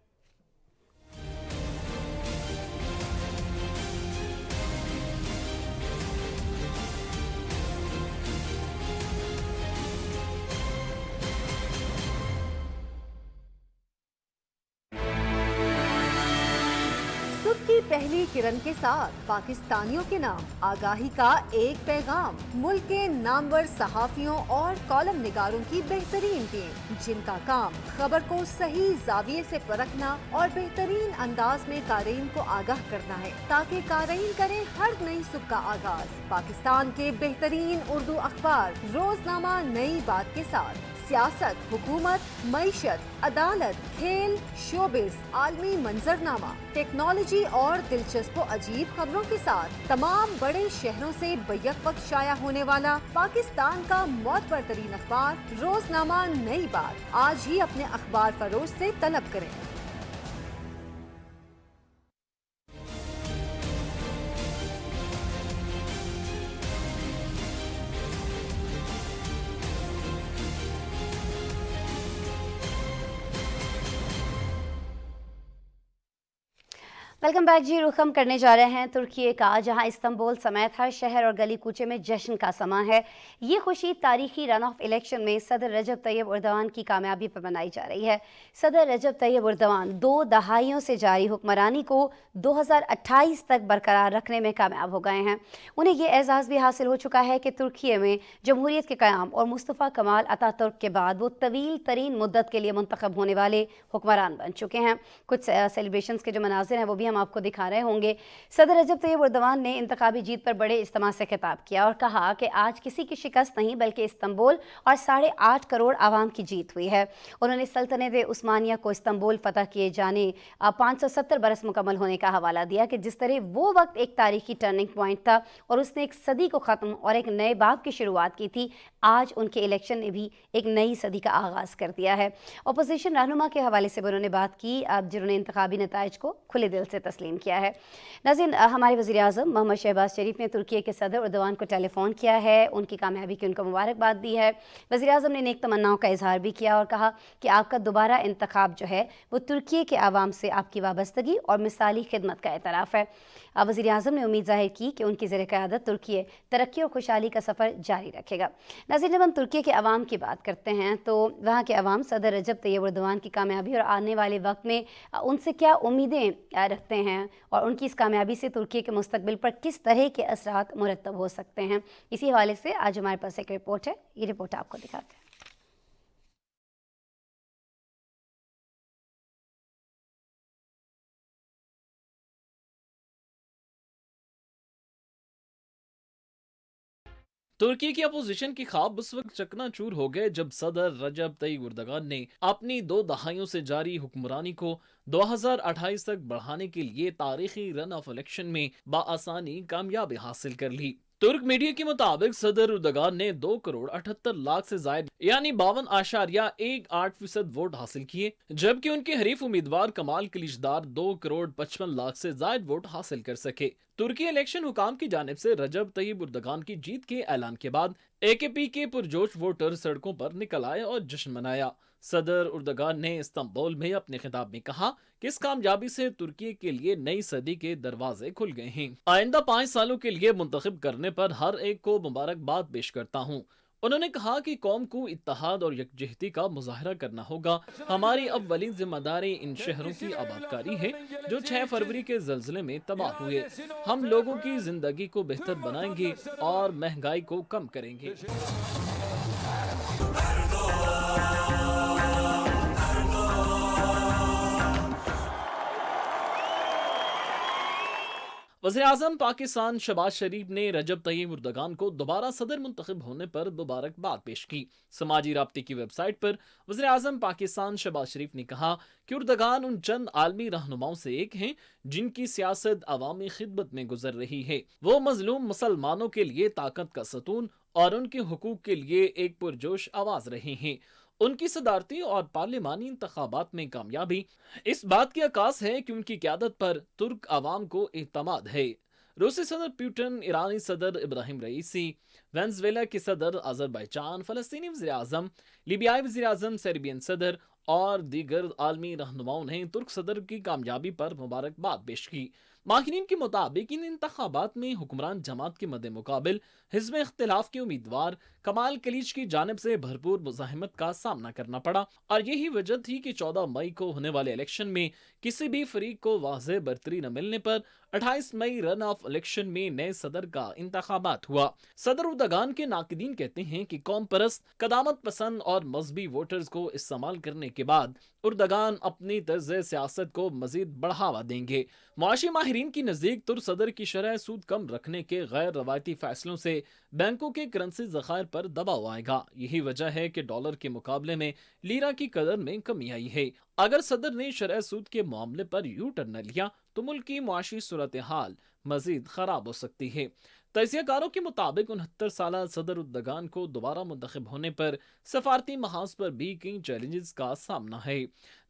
धूप की पहली किरण के साथ पाकिस्तानियों के नाम आगाही का एक पैगाम। मुल्क के नामवर सहाफियों और कॉलम निगारों की बेहतरीन टीम, जिनका काम खबर को सही जाविये से परखना और बेहतरीन अंदाज में कारीन को आगाह करना है, ताकि कारीन करें हर नई सुबह का आगाज पाकिस्तान के बेहतरीन उर्दू अखबार रोजनामा नई बात के साथ। सियासत, हुकूमत, मईशत, अदालत, खेल, शोबिस, आलमी मंजरनामा, टेक्नोलॉजी और दिलचस्प अजीब खबरों के साथ तमाम बड़े शहरों से बैक वक्त शाया होने वाला पाकिस्तान का मोतबर तरीन अखबार रोजनामा नई बात आज ही अपने अखबार फरोश से तलब करें। वेलकम बैक जी। रुख हम करने जा रहे हैं तुर्की का, जहां इस्तांबुल समेत हर शहर और गली कूचे में जश्न का समा है। ये खुशी तारीखी रन ऑफ इलेक्शन में सदर रजब तैयब उर्दवान की कामयाबी पर मनाई जा रही है। सदर रजब तैयब उर्दवान 2 दहाइयों से जारी हुक्मरानी को 2028 तक बरकरार रखने में कामयाब हो गए हैं। उन्हें ये एजाज़ भी हासिल हो चुका है कि तुर्की में जमहूरियत के क़याम और मुस्तफ़ा कमाल अतातुर्क के बाद वो तवील तरीन मुद्दत के लिए मुंतखब होने वाले हुक्मरान बन चुके हैं। कुछ सेलिब्रेशंस के जो मनाजिर हैं वो भी हम आपको दिखा रहे होंगे। सदर रजब तैयब उर्दवान ने इंतखाबी जीत पर बड़े इज्तिमा से खिताब किया और कहा कि आज किसी की शिकस्त नहीं बल्कि इस्तांबुल और 8.5 करोड़ आवाम की जीत हुई है। उन्होंने सल्तनत उस्मानिया को इस्तांबुल फतह किए जाने 570 बरस मुकम्मल होने का हवाला दिया कि जिस तरह वो वक्त एक तारीखी टर्निंग पॉइंट था और उसने एक सदी को ख़त्म और एक नए बाब की शुरुआत की थी, आज उनके इलेक्शन ने भी एक नई सदी का आगाज़ कर दिया है। अपोजिशन रहनुमा के हवाले से भी उन्होंने बात की, अब जिन्होंने इंतखाबी नताइज को खुले दिल से तस्लीम किया है। नाज़रीन, हमारे वज़ीर आज़म मोहम्मद शहबाज शरीफ ने तुर्की के सदर उर्दवान को टेलीफोन किया है, उनकी कामयाबी की उनको मुबारकबाद दी है। वज़ीर आज़म ने नेक तमन्नाओं का इजहार भी किया और कहा कि आपका दोबारा इंतखाब जो है वो तुर्की के आवाम से आपकी वाबस्तगी और मिसाली खिदमत का एतराफ़ है। वज़ीर आज़म ने उम्मीद ज़ाहिर की कि उनकी ज़ेर क़यादत तुर्की तरक्की और खुशहाली का सफ़र जारी रखेगा। नाज़रीन, जब हम तुर्की के अवाम की बात करते हैं तो वहाँ के अवाम सदर रजब तैयब उर्दवान की कामयाबी और आने वाले वक्त में उनसे क्या उम्मीदें रखते हैं और उनकी इस कामयाबी से तुर्की के मुस्तकबिल पर किस तरह के असरात मुरतब हो सकते हैं, इसी हवाले से आज हमारे पास एक रिपोर्ट है। ये रिपोर्ट आपको दिखाते हैं। तुर्की की अपोजिशन की ख्वाब उस वक्त चकनाचूर हो गए जब सदर रजब तैयब उर्दगान ने अपनी 2 दहाइयों से जारी हुक्मरानी को 2028 तक बढ़ाने के लिए तारीखी रन ऑफ इलेक्शन में बाआसानी कामयाबी हासिल कर ली। तुर्क मीडिया के मुताबिक सदर उर्दगान ने 2 करोड़ 78 लाख से जायद यानी 52.18% वोट हासिल किए, जबकि उनके हरीफ उम्मीदवार कमाल कलिचदार 2 करोड़ 55 लाख से जायद वोट हासिल कर सके। तुर्की इलेक्शन हुकाम की जानिब से रजब तैयब उर्दगान की जीत के ऐलान के बाद AKP के पुरजोश वोटर सड़कों पर निकल आए और जश्न मनाया। सदर उर्दगान ने इस्तांबुल में अपने खिताब में कहा कि इस कामयाबी से तुर्की के लिए नई सदी के दरवाजे खुल गए हैं। आइंदा 5 सालों के लिए मुंतखब करने पर हर एक को मुबारकबाद पेश करता हूँ। उन्होंने कहा कि कौम को इत्तेहाद और यकजहती का मुजाहरा करना होगा। हमारी अव्वली जिम्मेदारी इन शहरों की आबादकारी है जो 6 फरवरी के जल्जले में तबाह हुए। हम लोगों की जिंदगी को बेहतर बनाएंगे और महंगाई को कम करेंगे। वज़ीर-ए-आज़म पाकिस्तान शहबाज शरीफ ने रजब तैयब उर्दगान को दोबारा सदर मुंतखब होने पर मुबारकबाद पेश की। समाजी राब्ते की वेबसाइट पर वज़ीर-ए-आज़म पाकिस्तान शहबाज शरीफ ने कहा कि उर्दगान उन चंद आलमी रहनुमाओं से एक हैं जिनकी सियासत अवामी खिदमत में गुजर रही है। वो मजलूम मुसलमानों के लिए ताकत का सतून और उनके हुकूक के लिए एक पुरजोश आवाज रहे हैं। उनकी सदारती और पार्लिमानी इंतखाबात में कामयाबी इस बात की अक्कास है कि उनकी क़यादत पर तुर्क अवाम को एतमाद है। रूसी सदर पुतिन, ईरानी सदर इब्राहिम रईसी, वेनेज़ुएला के सदर अज़रबैजान, फ़लस्तीनी वज़ीर-ए-आज़म, लीबियाई वज़ीर-ए-आज़म, सर्बियन सदर اور دیگر عالمی رہنماؤں نے ترک صدر کی کامیابی پر مبارکباد پیش کی۔ ماہرین کے مطابق ان انتخابات میں حکمران جماعت کے مد مقابل حزب اختلاف کے امیدوار کمال کلیچ کی جانب سے بھرپور مزاحمت کا سامنا کرنا پڑا، اور یہی وجہ تھی کہ 14 مئی کو ہونے والے الیکشن میں کسی بھی فریق کو واضح برتری نہ ملنے پر 28 مئی رن آف الیکشن میں نئے صدر کا انتخابات ہوا۔ صدر اردگان کے ناقدین کہتے ہیں کہ قوم پرست، قدامت پسند اور مذہبی ووٹرز کو استعمال کرنے کے بعد اردگان اپنی طرز سیاست کو مزید بڑھاوا دیں گے۔ معاشی ماہرین کی نزدیک ترک صدر کی شرح سود کم رکھنے کے غیر روایتی فیصلوں سے بینکوں کے کرنسی ذخائر پر دباؤ آئے گا۔ یہی وجہ ہے کہ ڈالر کے مقابلے میں لیرا کی قدر میں کمی آئی ہے۔ اگر صدر نے شرح سود کے معاملے پر یو ٹرن نہ لیا تو ملک کی معاشی صورتحال مزید خراب ہو سکتی ہے۔ تجزیہ کاروں کے مطابق 69 سالہ صدر اردگان کو دوبارہ منتخب ہونے پر سفارتی محاذ پر بھی کئی چیلنجز کا سامنا ہے۔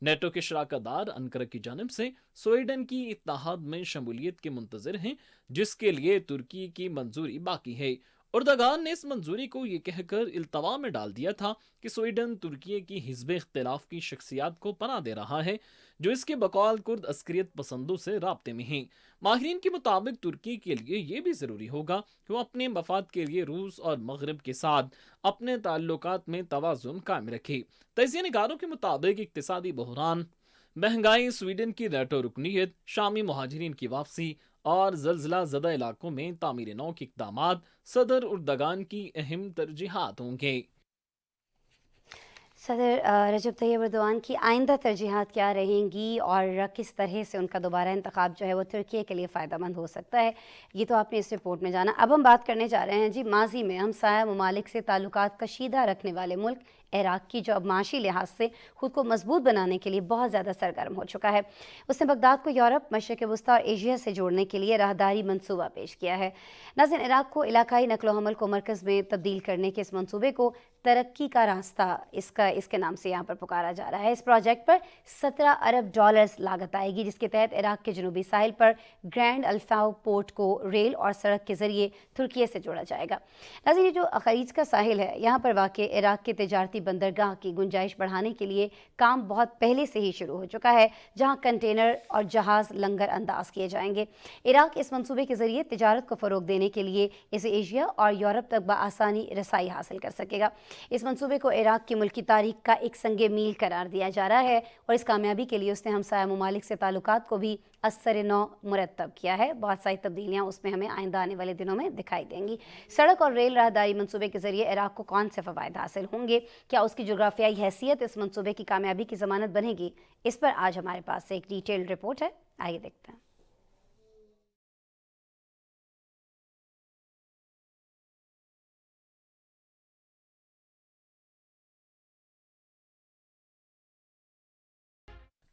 نیٹو کے شراکت دار انقرہ کی جانب سے سویڈن کی اتحاد میں شمولیت کے منتظر ہیں، جس کے لیے ترکی کی منظوری باقی ہے۔ اردگان نے اس منظوری کو یہ کہہ کر التوا میں ڈال دیا تھا کہ سویڈن ترکی کی حزب اختلاف کی شخصیات کو پناہ دے رہا ہے، جو اس کے بقول کرد عسکریت پسندوں سے رابطے میں ہیں۔ ماہرین کے مطابق ترکی کے لیے یہ بھی ضروری ہوگا کہ وہ اپنے مفاد کے لیے روس اور مغرب کے ساتھ اپنے تعلقات میں توازن قائم رکھے۔ تجزیہ نگاروں کے مطابق اقتصادی بحران، مہنگائی، سویڈن کی نیٹو رکنیت، شامی مہاجرین کی واپسی اور زلزلہ زدہ علاقوں میں تعمیر نو کے اقدامات صدر اردگان کی اہم ترجیحات ہوں گے۔ صدر رجب طیب ایردوان کی آئندہ ترجیحات کیا رہیں گی اور کس طرح سے ان کا دوبارہ انتخاب جو ہے وہ ترکی کے لیے فائدہ مند ہو سکتا ہے، یہ تو آپ نے اس رپورٹ میں جانا۔ اب ہم بات کرنے جا رہے ہیں جی ماضی میں ہمسایہ ممالک سے تعلقات کشیدہ رکھنے والے ملک عراق کی، جو اب معاشی لحاظ سے خود کو مضبوط بنانے کے لیے بہت زیادہ سرگرم ہو چکا ہے۔ اس نے بغداد کو یورپ، مشرق وسطیٰ اور ایشیا سے جوڑنے کے لیے راہداری منصوبہ پیش کیا ہے۔ ناظرین، عراق کو علاقائی نقل و حمل کو مرکز میں تبدیل کرنے کے اس منصوبے کو ترقی کا راستہ اس کے نام سے یہاں پر پکارا جا رہا ہے۔ اس پروجیکٹ پر 17 ارب ڈالرز لاگت آئے گی، جس کے تحت عراق کے جنوبی ساحل پر گرینڈ الفاو پورٹ کو ریل اور سڑک کے ذریعے ترکی سے جوڑا جائے گا۔ ناظرین، یہ جو خلیج کا ساحل ہے، یہاں پر واقع عراق کے تجارتی بندرگاہ کی گنجائش بڑھانے کے لیے کام بہت پہلے سے ہی شروع ہو چکا ہے، جہاں کنٹینر اور جہاز لنگر انداز کیے جائیں گے۔ عراق اس منصوبے کے ذریعے تجارت کو فروغ دینے کے لیے اسے ایشیا اور یورپ تک بآسانی رسائی حاصل کر سکے گا۔ اس منصوبے کو عراق کی ملکی تاریخ کا ایک سنگ میل قرار دیا جا رہا ہے، اور اس کامیابی کے لیے اس نے ہمسایہ ممالک سے تعلقات کو بھی اثر نو مرتب کیا ہے۔ بہت ساری تبدیلیاں اس میں ہمیں آئندہ آنے والے دنوں میں دکھائی دیں گی۔ سڑک اور ریل راہداری منصوبے کے ذریعے عراق کو کون سے فوائد حاصل ہوں گے؟ کیا اس کی جغرافیائی حیثیت اس منصوبے کی کامیابی کی ضمانت بنے گی؟ اس پر آج ہمارے پاس ایک ڈیٹیلڈ رپورٹ ہے، آئیے دیکھتے ہیں۔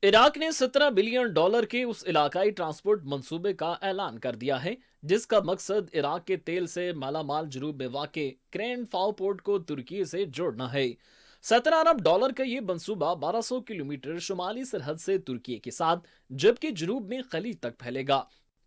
عراق نے 17 بلین ڈالر کے اس علاقائی ٹرانسپورٹ منصوبے کا اعلان کر دیا ہے، جس کا مقصد عراق کے تیل سے مالا مال جنوب میں واقع گرینڈ فاو پورٹ کو ترکی سے جوڑنا ہے۔ 17 ارب ڈالر کا یہ منصوبہ 1200 کلومیٹر شمالی سرحد سے ترکی کے ساتھ جبکہ جنوب میں خلیج تک پھیلے گا۔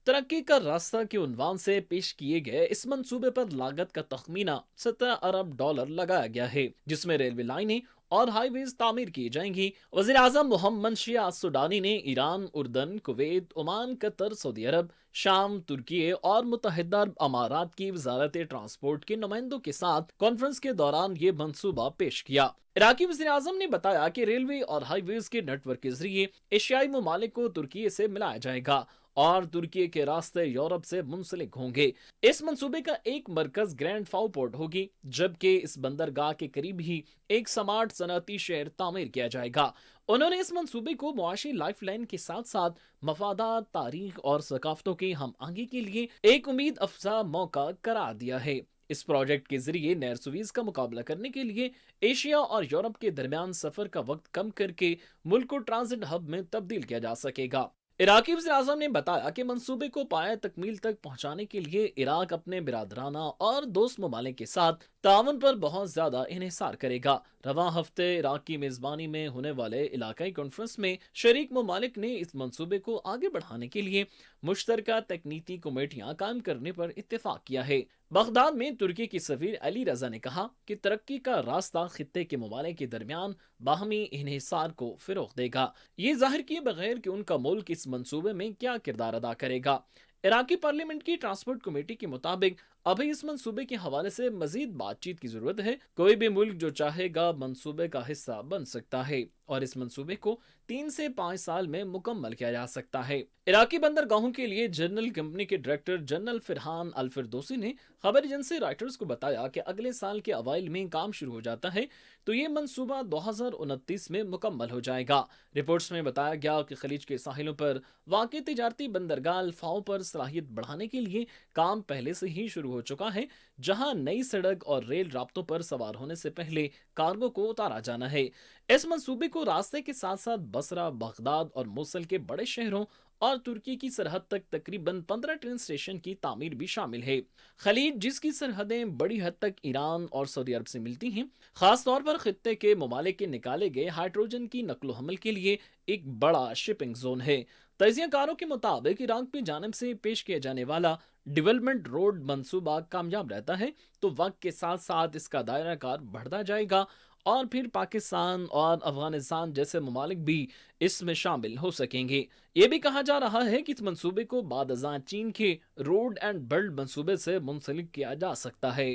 ترقی کا راستہ کے عنوان سے پیش کیے گئے اس منصوبے پر لاگت کا تخمینہ 17 ارب ڈالر لگایا گیا ہے، جس میں ریلوے لائنیں اور ہائی ویز تعمیر کی جائیں گی۔ وزیر اعظم محمد شیع السودانی نے ایران، اردن، کویت، عمان، قطر، سعودی عرب، شام، ترکی اور متحدہ عرب امارات کی وزارت ٹرانسپورٹ کے نمائندوں کے ساتھ کانفرنس کے دوران یہ منصوبہ پیش کیا۔ عراقی وزیر اعظم نے بتایا کہ ریلوے اور ہائی ویز کے نیٹ ورک کے ذریعے ایشیائی ممالک کو ترکی سے ملایا جائے گا اور ترکی کے راستے یورپ سے منسلک ہوں گے۔ اس منصوبے کا ایک مرکز گرینڈ فاو پورٹ ہوگی، جبکہ اس بندرگاہ کے قریب ہی ایک سمارٹ صنعتی شہر تعمیر کیا جائے گا۔ انہوں نے اس منصوبے کو معاشی لائف لائن کے ساتھ ساتھ مفادات، تاریخ اور ثقافتوں کی ہم آہنگی کے لیے ایک امید افزا موقع قرار دیا ہے۔ اس پروجیکٹ کے ذریعے نہر سویز کا مقابلہ کرنے کے لیے ایشیا اور یورپ کے درمیان سفر کا وقت کم کر کے ملک کو ٹرانزٹ ہب میں تبدیل کیا جا سکے گا۔ عراقی وزیر اعظم نے بتایا کہ منصوبے کو پایہ تکمیل تک پہنچانے کے لیے عراق اپنے برادرانہ اور دوست ممالک کے ساتھ ताउन पर बहुत ज्यादा इन्हिसार करेगा। रवां हफ्ते इराक की मेजबानी में होने वाले इलाकाई कॉन्फ्रेंस में शरीक ममालिक ने इस मंसूबे को आगे बढ़ाने के लिए मुश्तरका तकनीकी कमेटियां कायम करने पर इत्तेफाक किया है। बगदाद में तुर्की की सफीर अली रजा ने कहा कि तरक्की का रास्ता खित्ते के ममालिक के दरमियान बाहमी इन्हिसार को फिरोग देगा। ये जाहिर किए बगैर कि उनका मुल्क इस मंसूबे में क्या किरदार अदा करेगा। इराकी पार्लियामेंट की ट्रांसपोर्ट कमेटी के मुताबिक अभी इस मंसूबे के हवाले से मजीद बातचीत की जरूरत है। कोई भी मुल्क जो चाहेगा मंसूबे का हिस्सा बन सकता है और इस मंसूबे को 3 से 5 साल में मुकम्मल किया जा सकता है। इराकी बंदरगाहों के लिए जनरल कंपनी के डायरेक्टर जनरल फिरहान अल फिरदौसी ने खबर एजेंसी रॉयटर्स को बताया कि अगले साल के अवाइल में काम शुरू हो जाता है तो ये मंसूबा 2029 में मुकम्मल हो जाएगा। रिपोर्ट्स में बताया गया कि खलीज के साहिलों पर वाक़ई तिजारती बंदरगाह अल्फाओं पर सलाहियत बढ़ाने के लिए काम पहले से ही शुरू हो चुका है, जहां नई सड़क और रेल राब्तों पर सवार होने से पहले कार्गो को उतारा जाना है। इस मंसूबे को रास्ते के साथ साथ बसरा, बगदाद और मोसल के बड़े शहरों और तुर्की की सरहद तक तकरीबन 15 ट्रेन स्टेशन की तामीर भी शामिल है। खलीज जिसकी सरहदें बड़ी हद तक ईरान और सऊदी अरब से मिलती हैं, खास तौर पर खित्ते के ममालिक के निकाले गए हाइड्रोजन की नकलो हमल के लिए एक बड़ा शिपिंग जोन है। तजियाकारों के मुताबिक इराक की जानिब से पेश किया जाने वाला डेवलपमेंट रोड मंसूबा कामयाब रहता है तो वक्त के साथ साथ इसका दायरा कार बढ़ता जाएगा और फिर पाकिस्तान और अफगानिस्तान जैसे ममालिक भी इसमें शामिल हो सकेंगे। ये भी कहा जा रहा है कि इस मंसूबे को बाद अज़ां चीन के रोड एंड बेल्ट मंसूबे से मुंसलिक किया जा सकता है।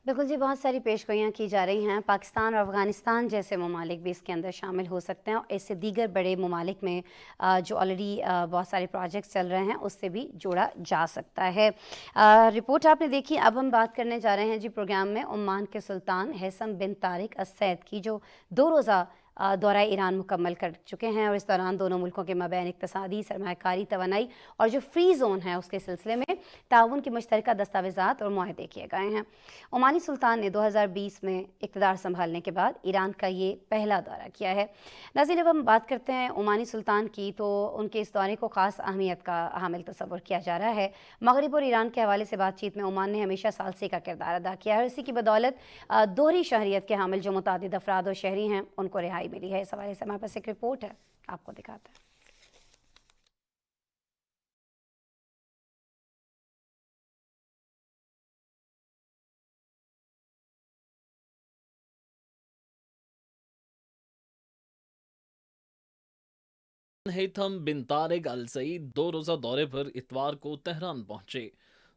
बिल्कुल जी, बहुत सारी पेशगोइयाँ की जा रही हैं। पाकिस्तान और अफ़गानिस्तान जैसे ममालिक भी इसके अंदर शामिल हो सकते हैं और इससे दीगर बड़े ममालिक में जो ऑलरेडी बहुत सारे प्रोजेक्ट्स चल रहे हैं उससे भी जोड़ा जा सकता है। रिपोर्ट आपने देखी। अब हम बात करने जा रहे हैं जी प्रोग्राम में ओमान के सुल्तान हैसम बिन तारिक अस सैद की जो 2 रोज़ा दौरा ईरान मुकम्मल कर चुके हैं और इस दौरान दोनों मुल्कों के मबैन इक़्तिसादी, सरमायाकारी, तवानाई और जो फ्री जोन है उसके सिलसिले में ताउन के मुश्तरका दस्तावेज़ात और मुआहदे किए गए हैं। ओमानी सुल्तान ने 2020 में इक़्तिदार संभालने के बाद ईरान का ये पहला दौरा किया है। नाज़रीन, अब हम बात करते हैं ओमानी सुल्तान की, तो उनके इस दौरे को ख़ास अहमियत का हामिल तस्वुर किया जा रहा है। मगरिब और ईरान के हवाले से बातचीत में ओमान ने हमेशा सालसी का किरदार अदा किया है और इसी की बदौलत दोहरी शहरियत के हामिल जो मुतादिद अफराद और शहरी हैं उनको रिहाई मिली है। इस हवाले से हमारे पास एक रिपोर्ट है, आपको दिखाते हैं। हैथम बिन तारिक अल सईद 2 रोज़ा दौरे पर इतवार को तेहरान पहुंचे।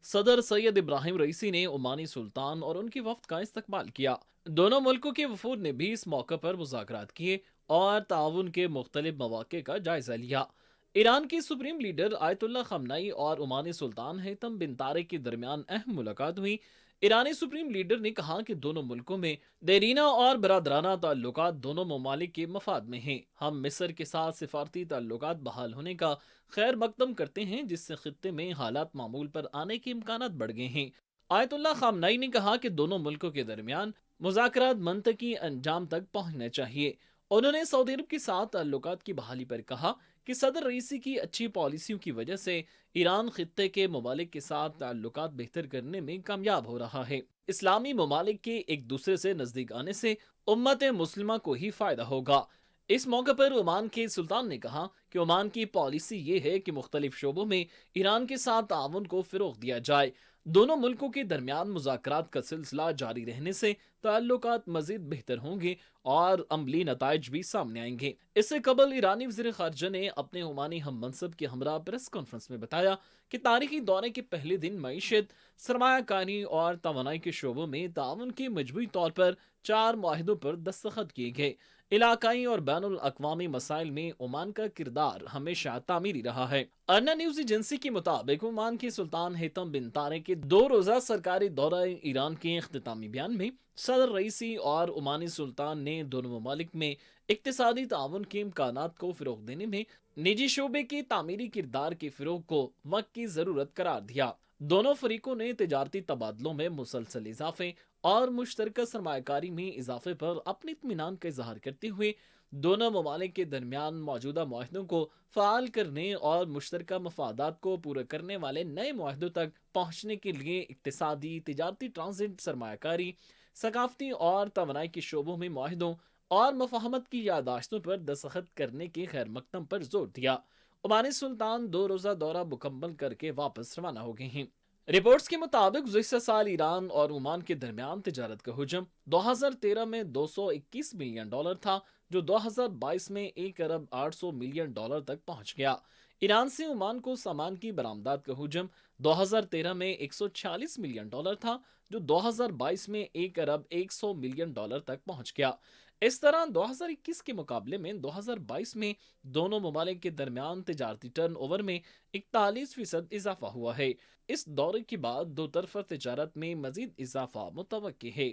सदर सैयद इब्राहिम रईसी ने ओमानी सुल्तान और उनकी वफ्द का इस्तकबाल किया। दोनों मुल्कों के वफूद ने भी इस मौके पर मुज़ाकरात किए और ताउन के मुख्तलिफ मौक़े का जायजा लिया। ईरान की सुप्रीम लीडर आयतुल्लाह खमनाई और ओमानी सुल्तान हैथम बिन तारिक के दरमियान अहम मुलाकात हुई। ईरानी सुप्रीम लीडर ने कहा कि दोनों मुल्कों में देरीना और बरादराना ताल्लुकात दोनों ममालिक के मफाद में हैं। हम मिस्र के साथ सिफारती ताल्लुकात बहाल होने का खैर मकदम करते हैं, जिससे खित्ते में हालात मामूल पर आने के इम्कानात बढ़ गए हैं। आयतुल्लाह खामनाई ने कहा कि दोनों मुल्कों के दरमियान मुज़ाकरात मंतकी अंजाम तक पहुंचने चाहिए। उन्होंने सऊदी अरब के साथ ताल्लुकात की बहाली पर कहा कि सदर रईसी की अच्छी पॉलिसियों की वजह से ईरान खित्ते के ममालिक के साथ ताल्लुकात बेहतर करने में कामयाब हो रहा है। इस्लामी ममालिक के एक दूसरे से नजदीक आने से उम्मत मुस्लिमा को ही फायदा होगा। इस मौके पर ओमान के सुल्तान ने कहा कि ओमान की पॉलिसी ये है कि मुख्तलिफ शोबों में ईरान के साथ ताउन को फिरोग दिया जाए। दोनों मुल्कों के दरमियान मुज़ाकरात का सिलसिला जारी रहने से ताल्लुकात मजीद बेहतर होंगे और अमली नताइज भी सामने आएंगे। इससे कबल ईरानी वज़ीर ख़ारजा ने अपने ओमानी हम मनसब के हमरा प्रेस कॉन्फ्रेंस में बताया कि तारीखी दौरे के पहले दिन मईशत, सरमायाकारी और तवानाई के शोबों में ताउन के मजबूई तौर पर 4 मुआहिदों पर दस्तखत किए गए। इलाकाई और बैनुल अक़वामी मसाइल में ओमान का किरदार हमेशा तामीरी रहा है। अर्ना न्यूज़ एजेंसी के मुताबिक ओमान के सुल्तान हैथम बिन तारिक के 2 रोज़ा सरकारी दौरा ईरान के इख्तितामी बयान में सदर रईसी और ओमानी सुल्तान ने दोनों ममालिक में इक्तिसादी ताउन के इम्कानात को फ़रोग़ देने में निजी शोबे के तामीरी किरदार के फ़रोग़ को वक्त की ज़रूरत करार दिया। दोनों फरीकों ने तिजारती तबादलों में मुसलसल इजाफे और मुश्तरका सरमायाकारी में इजाफे पर अपने इत्मीनान का इजहार करते हुए दोनों ममालिक के दरमियान मौजूदा मुआहदों को फ़ाल करने और मुश्तरका मफादात को पूरा करने वाले नए मुआहदों तक पहुँचने के लिए इक्तिसादी, तिजारती, ट्रांजिट, सरमायाकारी, सकाफती और तवानाई के शोबों में मुआहदों और मफाहमत की यादाश्तों पर दस्तखत करने के खैर मकदम पर जोर दिया। ओमानी सुल्तान 2 रोज़ा दौरा मुकम्मल करके वापस रवाना हो गए हैं। रिपोर्ट्स के मुताबिक गुज़िश्ता साल ईरान और ओमान के दरमियान तिजारत का हुजम 2013 में 221 मिलियन डॉलर था, जो 2022 में 1 अरब 800 मिलियन डॉलर तक पहुंच गया। ईरान से ओमान को सामान की बरामदात का हुजम 2013 में 146 मिलियन डॉलर था, जो 2022 में 1 अरब 100 मिलियन डॉलर तक पहुंच गया। इस तरह 2021 के मुकाबले में 2022 में दोनों ममालिक के दरमियान तिजारती टर्नओवर में 41% इजाफा हुआ है। इस दौरे के बाद दो तरफा तिजारत में मजीद इजाफा मुतवक्की है।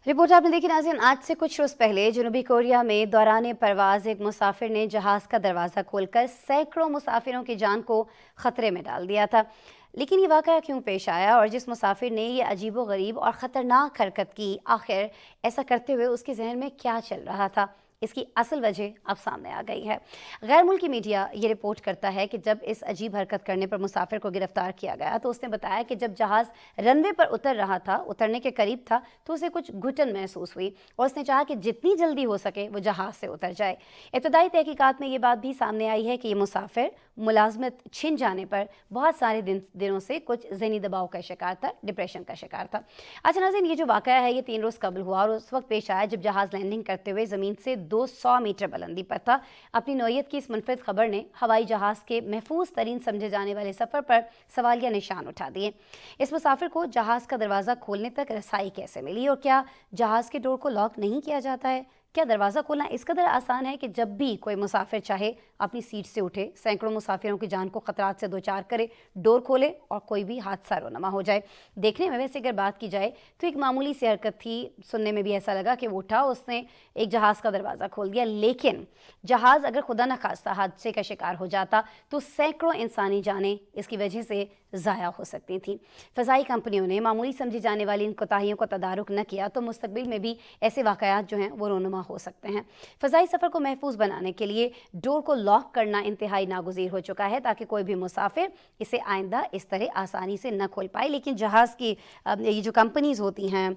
रिपोर्ट आपने देखी नाज़रीन। आज से कुछ रोज़ पहले जनूबी कोरिया में दौरान परवाज एक मुसाफिर ने जहाज़ का दरवाज़ा खोलकर सैकड़ों मुसाफिरों की जान को ख़तरे में डाल दिया था। लेकिन ये वाक़या क्यों पेश आया और जिस मुसाफिर ने ये अजीबो गरीब और ख़तरनाक हरकत की, आखिर ऐसा करते हुए उसके जहन में क्या चल रहा था, इसकी असल वजह अब सामने आ गई है। गैर मुल्की मीडिया ये रिपोर्ट करता है कि जब इस अजीब हरकत करने पर मुसाफिर को गिरफ्तार किया गया तो उसने बताया कि जब जहाज़ रनवे पर उतर रहा था, उतरने के करीब था, तो उसे कुछ घुटन महसूस हुई और उसने चाहा कि जितनी जल्दी हो सके वो जहाज़ से उतर जाए। इब्तदाई तहकीकात में ये बात भी सामने आई है कि ये मुसाफिर मुलाजमत छिन जाने पर बहुत सारे दिनों से कुछ ज़हनी दबाव का शिकार था, डिप्रेशन का शिकार था। अच्छा नाज़रीन, ये जो वाक़या है ये 3 रोज़ कबल हुआ और उस वक्त पेश आया जब जहाज़ लैंडिंग करते हुए ज़मीन से 200 मीटर बुलंदी पर था। अपनी नौयत की इस मुनफरिद खबर ने हवाई जहाज़ के महफूज तरीन समझे जाने वाले सफ़र पर सवालिया निशान उठा दिए। इस मुसाफिर को जहाज़ का दरवाज़ा खोलने तक रसाई कैसे मिली और क्या जहाज़ के डोर को लॉक नहीं किया जाता है? क्या दरवाज़ा खोलना इस कदर आसान है कि जब भी कोई मुसाफिर चाहे अपनी सीट से उठे, सैकड़ों मुसाफिरों की जान को खतरात से दो चार करे, डोर खोले और कोई भी हादसा रोनमा हो जाए? देखने में वैसे अगर बात की जाए तो एक मामूली सी हरकत थी। सुनने में भी ऐसा लगा कि वो उठा, उसने एक जहाज़ का दरवाज़ा खोल दिया। लेकिन जहाज़ अगर खुदा न खास्ता हादसे का शिकार हो जाता तो सैकड़ों इंसानी जानें इसकी वजह से ज़ाया हो सकती थी। फ़ज़ाई कंपनियों ने मामूली समझी जाने वाली इन कोताहियों को तदारुक न किया तो मुस्तकबिल में भी ऐसे वाक़यात जो हैं वो रोनुमा हो सकते हैं। फ़ज़ाई सफ़र को महफूज बनाने के लिए डोर को लॉक करना इंतहाई नागुज़ीर हो चुका है ताकि कोई भी मुसाफिर इसे आइंदा इस तरह आसानी से न खोल पाए। लेकिन जहाज़ की ये जो कंपनीज़ होती हैं,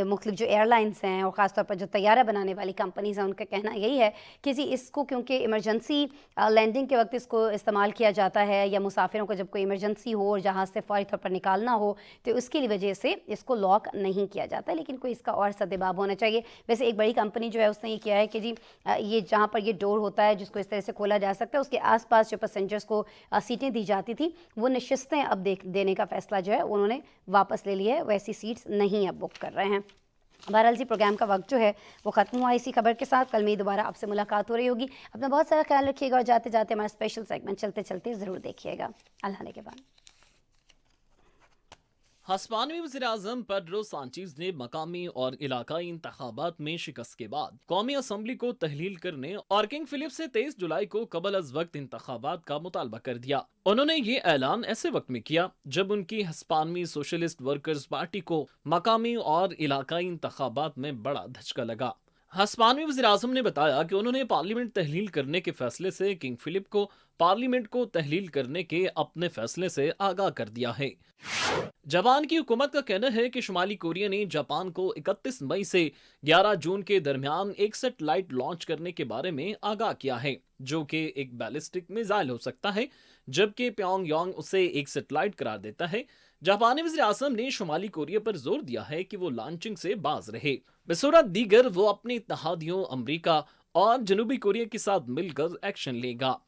मुख्तलिफ जो एयरलाइंस हैं और ख़ास तौर पर जो तैयारा बनाने वाली कंपनीज़ हैं, उनका कहना यही है कि जी इसको क्योंकि इमरजेंसी लैंडिंग के वक्त इसको इस्तेमाल किया जाता है या मुसाफिरों को जब कोई इमरजेंसी हो और जहाज़ से फ़ौरी तौर पर निकालना हो तो उसकी वजह से इसको लॉक नहीं किया जाता। लेकिन कोई इसका और सद्देबाब होना चाहिए। वैसे एक बड़ी कंपनी जो है उसने ये किया है कि जी ये जहाँ पर ये डोर होता है जिसको इस तरह से खोला जा सकता है, उसके आसपास जो पैसेंजर्स को सीटें दी जाती थी वो नशिस्तें अब देने का फ़ैसला जो है उन्होंने वापस ले लिया है। वैसी सीट्स नहीं अब बुक कर रहे हैं। बहरहाल जी, प्रोग्राम का वक्त जो है वो ख़त्म हुआ इसी खबर के साथ। कल में दोबारा आपसे मुलाकात हो रही होगी। अपना बहुत सारा ख्याल रखिएगा और जाते जाते हमारा स्पेशल सेगमेंट चलते चलते ज़रूर देखिएगा। अल्लाह ने के बाद। हस्पानवी वज़ीर-ए-आज़म पेड्रो सांचेज़ ने मकामी और इलाकाई इंतखाबात में शिकस्त के बाद कौमी असम्बली को तहलील करने और किंग फिलिप से 23 जुलाई को कबल अज़ वक्त इंतखाबात का मुतालबा कर दिया। उन्होंने ये ऐलान ऐसे वक्त में किया जब उनकी हस्पानवी सोशलिस्ट वर्कर्स पार्टी को मकामी और इलाकाई इंतखाबात में बड़ा धचका लगा। हस्पानवी वज़ीर-ए-आज़म ने बताया कि उन्होंने पार्लियामेंट तहलील करने के फैसले से किंग फिलिप को पार्लियामेंट को तहलील करने के अपने फैसले से आगाह कर दिया है। जापान की हुकूमत का कहना है कि शुमाली कोरिया ने जापान को 31 मई से 11 जून के दरमियान एक सैटेलाइट लॉन्च करने के बारे में आगाह किया है, जो कि एक बैलिस्टिक मिसाइल हो सकता है, जबकि प्योंगयांग उसे एक सैटेलाइट करार देता है। जापानी वज़ीर-ए-आज़म ने शुमाली कोरिया पर जोर दिया है कि वो लॉन्चिंग से बाज रहे। बसूरत दीगर वो अपने इत्तेहादियों अमरीका और जनूबी कोरिया के साथ मिलकर एक्शन लेगा।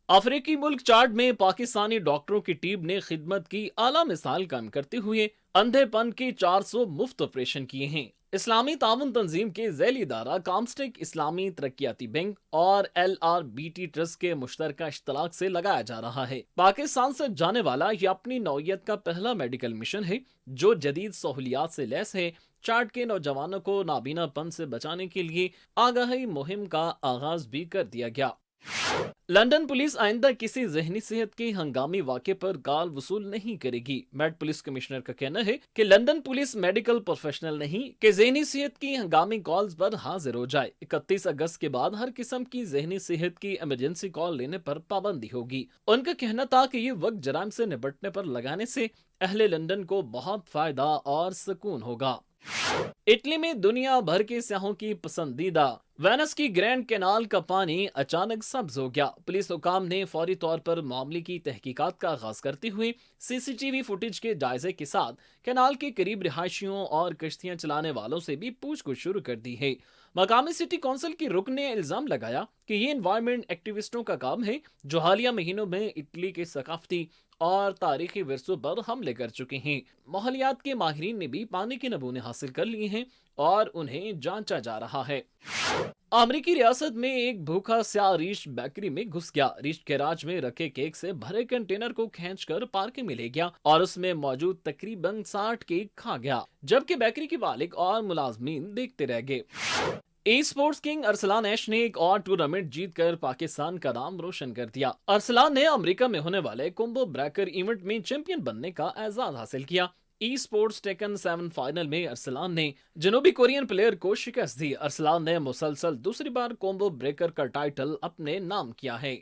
अफ्रीकी मुल्क चाड में पाकिस्तानी डॉक्टरों की टीम ने खिदमत की आला मिसाल कायम करते हुए अंधेपन के 400 मुफ्त ऑपरेशन किए हैं। इस्लामी ताउन तंजीम के ज़ैली इदारा कामस्टेक इस्लामी तरक्याती बैंक और LRBT ट्रस्ट के मुश्तरका इश्तराक से लगाया जा रहा है। पाकिस्तान से जाने वाला ये अपनी नौयत का पहला मेडिकल मिशन है जो जदीद सहूलियात से लैस है। चाड के नौजवानों को नाबीनापन से बचाने के लिए आगाही मुहिम का आगाज भी कर दिया गया। लंदन पुलिस आइंदा किसी जहनी सेहत के हंगामी वाक़े पर गाल वसूल नहीं करेगी। मेट पुलिस कमिश्नर का कहना है कि लंदन पुलिस मेडिकल प्रोफेशनल नहीं कि जहनी सेहत की हंगामी कॉल्स पर हाजिर हो जाए। 31 अगस्त के बाद हर किस्म की जहनी सेहत की इमरजेंसी कॉल लेने पर पाबंदी होगी। उनका कहना था कि ये वक्त जराइम से निपटने पर लगाने से अहले लंदन को बहुत फायदा और सुकून होगा। इटली में दुनिया भर के सयाहों की पसंदीदा वेनिस की ग्रैंड कैनाल का पानी अचानक सब्ज हो गया। पुलिस हुकाम ने फौरी तौर पर मामले की तहकीकात का आगाज करते हुए सीसीटीवी फुटेज के जायजे के साथ कैनाल के करीब रिहायशियों और कश्तियां चलाने वालों से भी पूछताछ शुरू कर दी है। मकामी सिटी काउंसिल की रुकन ने इल्जाम लगाया कि ये एनवायरमेंट एक्टिविस्टों का काम है जो हालिया महीनों में इटली के सकाफती और तारीखी विरसों पर हमले कर चुके हैं। माहौलियात के माहिरीन ने भी पानी के नमूने हासिल कर लिए हैं और उन्हें जांचा जा रहा है। अमेरिकी रियासत में एक भूखा स्याह रीछ बेकरी में घुस गया। रीछ गैराज में रखे केक से भरे कंटेनर को खींचकर पार्किंग में ले गया और उसमें मौजूद तकरीबन 60 केक खा गया, जबकि बेकरी के मालिक और मुलाजमीन देखते रह गए। ई स्पोर्ट्स किंग अरसलान ऐश ने एक और टूर्नामेंट जीतकर पाकिस्तान का नाम रोशन कर दिया। अरसलान ने अमेरिका में होने वाले कोम्बो ब्रेकर इवेंट में चैंपियन बनने का एजाज हासिल किया। ई स्पोर्ट्स टेकन 7 फाइनल में अरसलान ने जनूबी कोरियन प्लेयर को शिकस्त दी। अरसलान ने मुसलसल दूसरी बार कोम्बो ब्रेकर का टाइटल अपने नाम किया है।